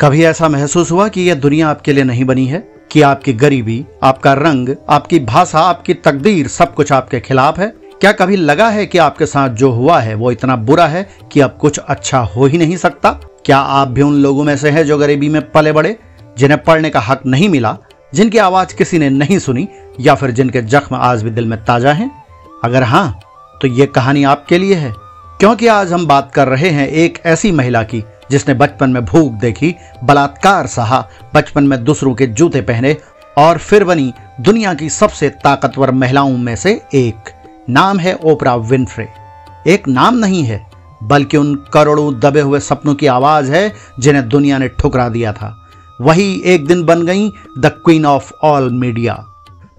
कभी ऐसा महसूस हुआ कि यह दुनिया आपके लिए नहीं बनी है, कि आपकी गरीबी, आपका रंग, आपकी भाषा, आपकी तकदीर सब कुछ आपके खिलाफ है? क्या कभी लगा है कि आपके साथ जो हुआ है वो इतना बुरा है कि अब कुछ अच्छा हो ही नहीं सकता? क्या आप भी उन लोगों में से हैं जो गरीबी में पले बड़े, जिन्हें पढ़ने का हक नहीं मिला, जिनकी आवाज किसी ने नहीं सुनी, या फिर जिनके जख्म आज भी दिल में ताजा हैं? अगर हाँ, तो ये कहानी आपके लिए है, क्योंकि आज हम बात कर रहे हैं एक ऐसी महिला की जिसने बचपन में भूख देखी, बलात्कार सहा, बचपन में दूसरों के जूते पहने और फिर बनी दुनिया की सबसे ताकतवर महिलाओं में से एक। नाम है ओपरा विनफ्रे। एक नाम नहीं है, बल्कि उन करोड़ों दबे हुए सपनों की आवाज है जिन्हें दुनिया ने ठुकरा दिया था। वही एक दिन बन गई the queen of all media.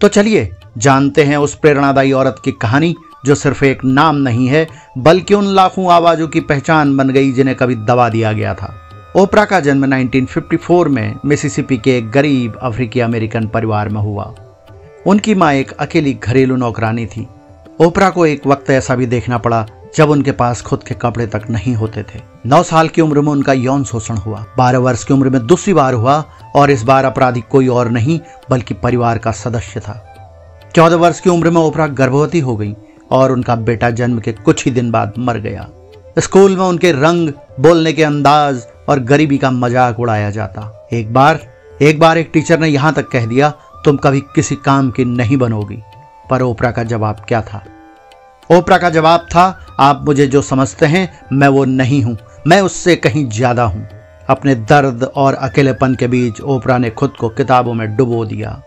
तो चलिए जानते हैं उस प्रेरणादायी औरत की कहानी जो सिर्फ एक नाम नहीं है, बल्कि उन लाखों आवाजों की पहचान बन गई जिन्हें कभी दबा दिया गया था। ओपरा का जन्म 1954 में मिसिसिपी के एक गरीब अफ्रीकी अमेरिकन परिवार में हुआ। उनकी मां एक अकेली घरेलू नौकरानी थी। ओपरा को एक वक्त ऐसा भी देखना पड़ा जब उनके पास खुद के कपड़े तक नहीं होते थे। 9 साल की उम्र में उनका यौन शोषण हुआ। 12 वर्ष की उम्र में दूसरी बार हुआ, और इस बार अपराधी कोई और नहीं बल्कि परिवार का सदस्य था। 14 वर्ष की उम्र में ओपरा गर्भवती हो गई और उनका बेटा जन्म के कुछ ही दिन बाद मर गया। स्कूल में उनके रंग, बोलने के अंदाज और गरीबी का मजाक उड़ाया जाता। एक बार एक टीचर ने यहां तक कह दिया, तुम कभी किसी काम की नहीं बनोगी। पर ओपरा का जवाब क्या था? ओपरा का जवाब था, आप मुझे जो समझते हैं मैं वो नहीं हूं, मैं उससे कहीं ज्यादा हूं। अपने दर्द और अकेलेपन के बीच ओपरा ने खुद को किताबों में डुबो दिया।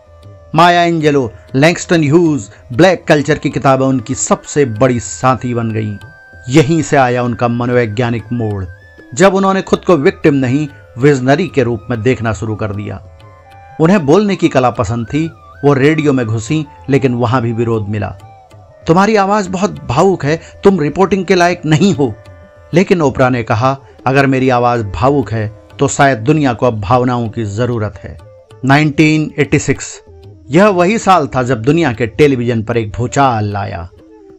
Maya Angelou, Langston Hughes, black culture की किताबें उनकी सबसे बड़ी साथी बन गईं। यहीं से आया उनका मनोवैज्ञानिक मोड़, जब उन्होंने खुद को विक्टिम नहीं, विजनरी के रूप में देखना शुरू कर दिया। उन्हें बोलने की कला पसंद थी। वो रेडियो में घुसी, लेकिन वहां भी विरोध मिला। तुम्हारी आवाज बहुत भावुक है, तुम रिपोर्टिंग के लायक नहीं हो। लेकिन ओपरा ने कहा, अगर मेरी आवाज भावुक है तो शायद दुनिया को अब भावनाओं की जरूरत है। 1986 यह वही साल था जब दुनिया के टेलीविजन पर एक भूचाल आया।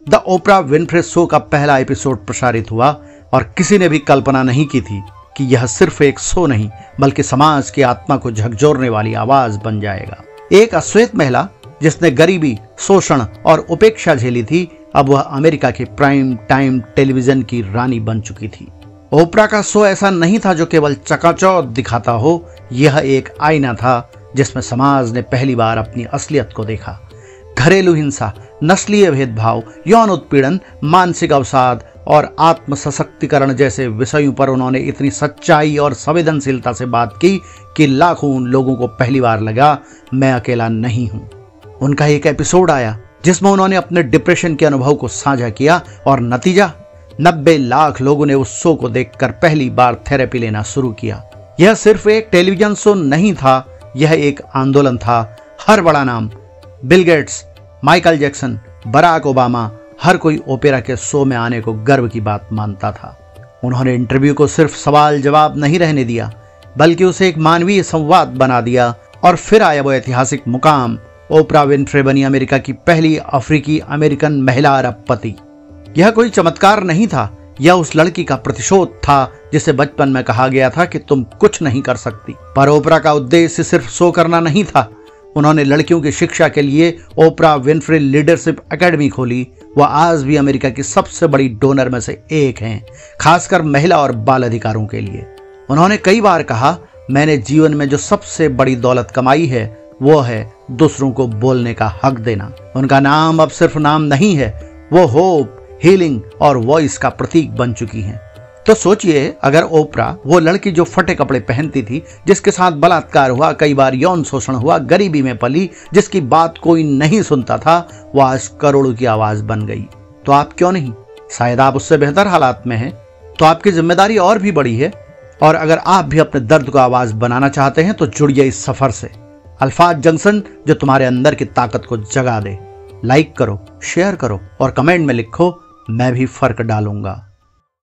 द ओपरा विनफ्रे शो का पहला एपिसोड प्रसारित हुआ, और किसी ने भी कल्पना नहीं की थी कि यह सिर्फ एक शो नहीं बल्कि समाज की आत्मा को झकझोरने वाली आवाज बन जाएगा। एक अश्वेत महिला जिसने गरीबी, शोषण और उपेक्षा झेली थी, अब वह अमेरिका के प्राइम टाइम टेलीविजन की रानी बन चुकी थी। ओपरा का शो ऐसा नहीं था जो केवल चकाचौंध दिखाता हो, यह एक आईना था जिसमें समाज ने पहली बार अपनी असलियत को देखा। घरेलू हिंसा, नस्लीय भेदभाव, यौन उत्पीड़न, मानसिक अवसाद और आत्म सशक्तिकरण जैसे विषयों पर उन्होंने इतनी सच्चाई और संवेदनशीलता से बात की कि लाखों लोगों को पहली बार लगा, मैं अकेला नहीं हूं। उनका एक एपिसोड आया जिसमें उन्होंने अपने डिप्रेशन के अनुभव को साझा किया, और नतीजा 90 लाख लोगों ने उस शो को देखकर पहली बार थेरेपी लेना शुरू किया। यह सिर्फ एक टेलीविजन शो नहीं था, यह एक आंदोलन था। हर बड़ा नाम, Bill Gates, Michael Jackson, Barack Obama, हर कोई ओपेरा के शो में आने को गर्व की बात मानता था। उन्होंने इंटरव्यू को सिर्फ सवाल जवाब नहीं रहने दिया, बल्कि उसे एक मानवीय संवाद बना दिया। और फिर आया वो ऐतिहासिक मुकाम, ओपरा विनफ्रे बनी अमेरिका की पहली अफ्रीकी अमेरिकन महिला अरबपति। यह कोई चमत्कार नहीं था, यह उस लड़की का प्रतिशोध था जिसे बचपन में कहा गया था कि तुम कुछ नहीं कर सकती। पर ओपरा का उद्देश्य सिर्फ शो करना नहीं था। उन्होंने लड़कियों की शिक्षा के लिए ओपरा विनफ्रे लीडरशिप एकेडमी खोली। वह आज भी अमेरिका की सबसे बड़ी डोनर में से एक हैं, खासकर महिला और बाल अधिकारों के लिए। उन्होंने कई बार कहा, मैंने जीवन में जो सबसे बड़ी दौलत कमाई है वो है दूसरों को बोलने का हक देना। उनका नाम अब सिर्फ नाम नहीं है, वो होप, हीलिंग और वॉइस का प्रतीक बन चुकी हैं। तो सोचिए, अगर ओपरा, वो लड़की जो फटे कपड़े पहनती थी, जिसके साथ बलात्कार हुआ, कई बार यौन शोषण हुआ, गरीबी में पली, जिसकी बात कोई नहीं सुनता था, वो आज करोड़ों की आवाज बन गई, तो आप क्यों नहीं? शायद आप उससे बेहतर हालात में हैं, तो आपकी जिम्मेदारी और भी बड़ी है। और अगर आप भी अपने दर्द को आवाज बनाना चाहते हैं तो जुड़िए इस सफर से। अल्फाज जंक्शन, जो तुम्हारे अंदर की ताकत को जगा दे। लाइक करो, शेयर करो और कमेंट में लिखो, मैं भी फर्क डालूंगा।